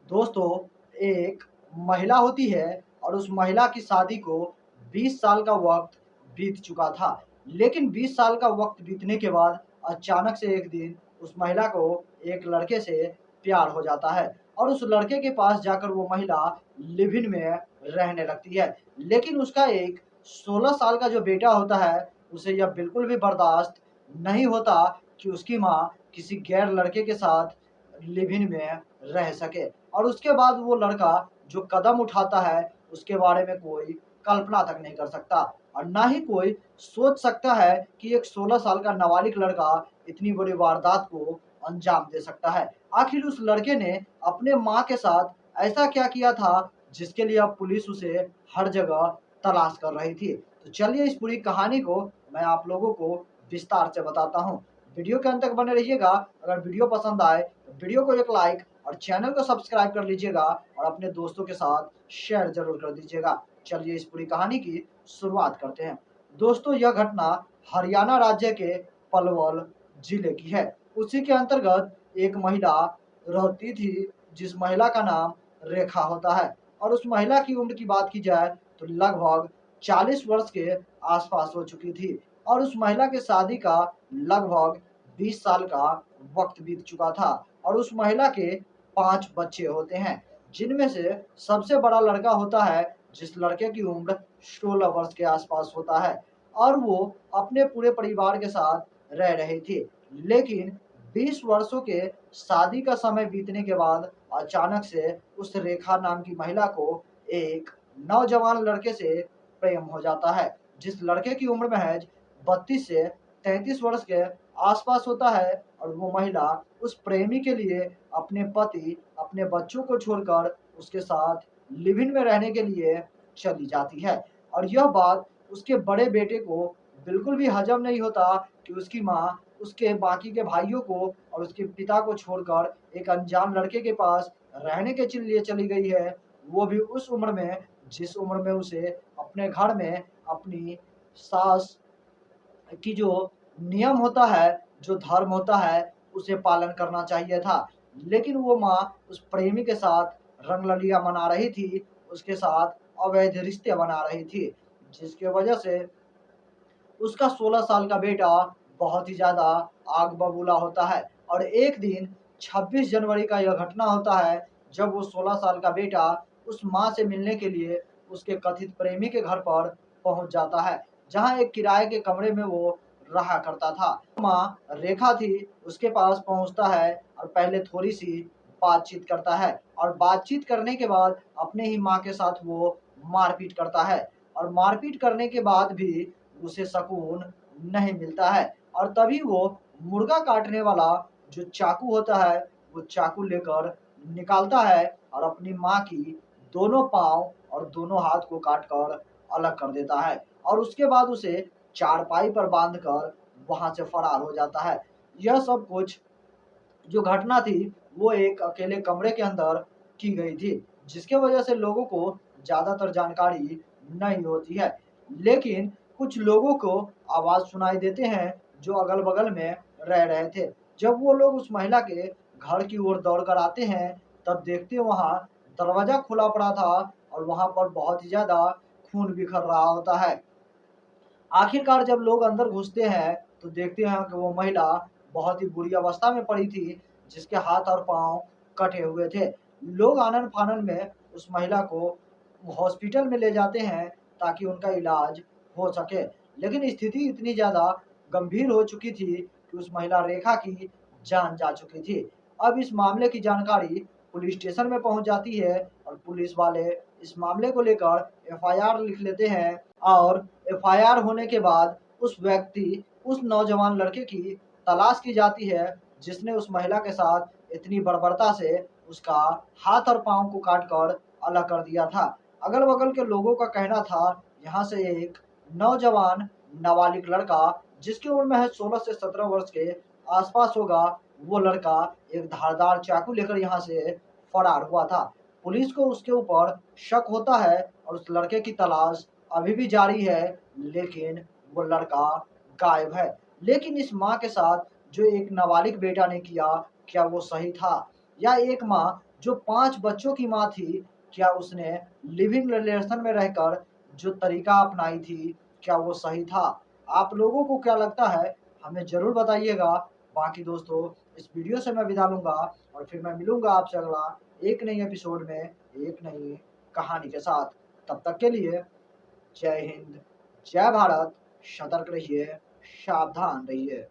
दोस्तों, एक महिला होती है और उस महिला की शादी को 20 साल का वक़्त बीत चुका था। लेकिन 20 साल का वक़्त बीतने के बाद अचानक से एक दिन उस महिला को एक लड़के से प्यार हो जाता है और उस लड़के के पास जाकर वो महिला लिव इन में रहने लगती है। लेकिन उसका एक 16 साल का जो बेटा होता है, उसे यह बिल्कुल भी बर्दाश्त नहीं होता कि उसकी माँ किसी गैर लड़के के साथ लिव इन में रह सके। और उसके बाद वो लड़का जो कदम उठाता है, उसके बारे में कोई कल्पना तक नहीं कर सकता और ना ही कोई सोच सकता है कि एक 16 साल का नाबालिग लड़का इतनी बड़ी वारदात को अंजाम दे सकता है। आखिर उस लड़के ने अपने माँ के साथ ऐसा क्या किया था, जिसके लिए अब पुलिस उसे हर जगह तलाश कर रही थी। तो चलिए इस पूरी कहानी को मैं आप लोगों को विस्तार से बताता हूँ। वीडियो के अंत तक बने रहिएगा। अगर वीडियो पसंद आए तो वीडियो को एक लाइक और चैनल को सब्सक्राइब कर लीजिएगा और अपने दोस्तों के साथ शेयर ज़रूर कर दीजिएगा। चलिए इस पूरी कहानी की शुरुआत करते हैं। दोस्तों, यह घटना हरियाणा राज्य के पलवल जिले की है। उसी के अंतर्गत एक महिला रहती थी, जिस महिला का नाम रेखा होता है और उस महिला की उम्र की बात की जाए तो लगभग 40 वर्ष के आसपास हो चुकी थी और उस महिला के शादी का लगभग 20 साल का वक़्त बीत चुका था और उस महिला के 5 बच्चे होते हैं, जिनमें से सबसे बड़ा लड़का होता है, जिस लड़के की उम्र 16 वर्ष के आसपास होता है और वो अपने पूरे परिवार के साथ रह रही थी। लेकिन 20 वर्षों के शादी का समय बीतने के बाद अचानक से उस रेखा नाम की महिला को एक नौजवान लड़के से प्रेम हो जाता है, जिस लड़के की उम्र महज 32 से 33 वर्ष के आसपास होता है और वो महिला उस प्रेमी के लिए अपने पति, अपने बच्चों को छोड़कर उसके साथ लिव इन में रहने के लिए चली जाती है। और यह बात उसके बड़े बेटे को बिल्कुल भी हजम नहीं होता कि उसकी माँ उसके बाकी के भाइयों को और उसके पिता को छोड़कर एक अनजान लड़के के पास रहने के लिए चली गई है, वो भी उस उम्र में जिस उम्र में उसे अपने घर में अपनी सास कि जो नियम होता है, जो धर्म होता है, उसे पालन करना चाहिए था। लेकिन वो माँ उस प्रेमी के साथ रंगरलिया मना रही थी, उसके साथ अवैध रिश्ते बना रही थी, जिसकी वजह से उसका 16 साल का बेटा बहुत ही ज़्यादा आग बबूला होता है और एक दिन 26 जनवरी का यह घटना होता है, जब वो 16 साल का बेटा उस माँ से मिलने के लिए उसके कथित प्रेमी के घर पर पहुँच जाता है, जहाँ एक किराए के कमरे में वो रहा करता था। माँ रेखा थी, उसके पास पहुँचता है और पहले थोड़ी-सी बातचीत करता है और बातचीत करने के बाद अपने ही माँ के साथ वो मारपीट करता है और मारपीट करने के बाद भी उसे सुकून नहीं मिलता है और तभी वो मुर्गा काटने वाला जो चाकू होता है, वो चाकू लेकर निकालता है और अपनी माँ की दोनों पाँव और दोनों हाथ को काट कर अलग कर देता है और उसके बाद उसे चारपाई पर बांधकर वहाँ से फरार हो जाता है। यह सब कुछ जो घटना थी, वो एक अकेले कमरे के अंदर की गई थी, जिसके वजह से लोगों को ज़्यादातर जानकारी नहीं होती है। लेकिन कुछ लोगों को आवाज़ सुनाई देते हैं, जो अगल-बगल में रह रहे थे। जब वो लोग उस महिला के घर की ओर दौड़ कर आते हैं, तब देखते हैं वहाँ दरवाज़ा खुला पड़ा था और वहाँ पर बहुत ही ज़्यादा खून बिखर रहा होता है। आखिरकार जब लोग अंदर घुसते हैं, तो देखते हैं कि वो महिला बहुत ही बुरी अवस्था में पड़ी थी, जिसके हाथ और पाँव कटे हुए थे। लोग आनन-फानन में उस महिला को हॉस्पिटल में ले जाते हैं, ताकि उनका इलाज हो सके। लेकिन स्थिति इतनी ज़्यादा गंभीर हो चुकी थी कि उस महिला रेखा की जान जा चुकी थी। अब इस मामले की जानकारी पुलिस स्टेशन में पहुँच जाती है और पुलिस वाले इस मामले को लेकर एफआईआर लिख लेते हैं और एफआईआर होने के बाद उस नौजवान लड़के की तलाश की जाती है, जिसने उस महिला के साथ इतनी बर्बरता से उसका हाथ और पाँव को काट कर अलग कर दिया था। अगल-बगल के लोगों का कहना था, यहाँ से एक नौजवान नाबालिग लड़का, जिसकी उम्र महज़ 16 से 17 वर्ष के आस-पास होगा, वो लड़का एक धारदार चाकू लेकर यहाँ से फरार हुआ था। पुलिस को उसके ऊपर शक होता है और उस लड़के की तलाश अभी भी जारी है, लेकिन वो लड़का गायब है। लेकिन इस माँ के साथ जो एक नाबालिग बेटा ने किया, क्या वो सही था? या एक माँ जो 5 बच्चों की माँ थी, क्या उसने लिविंग रिलेशन में रहकर जो तरीका अपनाई थी, क्या वो सही था? आप लोगों को क्या लगता है? हमें ज़रूर बताइएगा। बाकी दोस्तों, इस वीडियो से मैं विदा लूँगा और फिर मैं मिलूँगा आपसे अगला एक नई एपिसोड में, एक नई कहानी के साथ। तब तक के लिए जय हिंद, जय भारत, सतर्क रहिए, सावधान रहिए।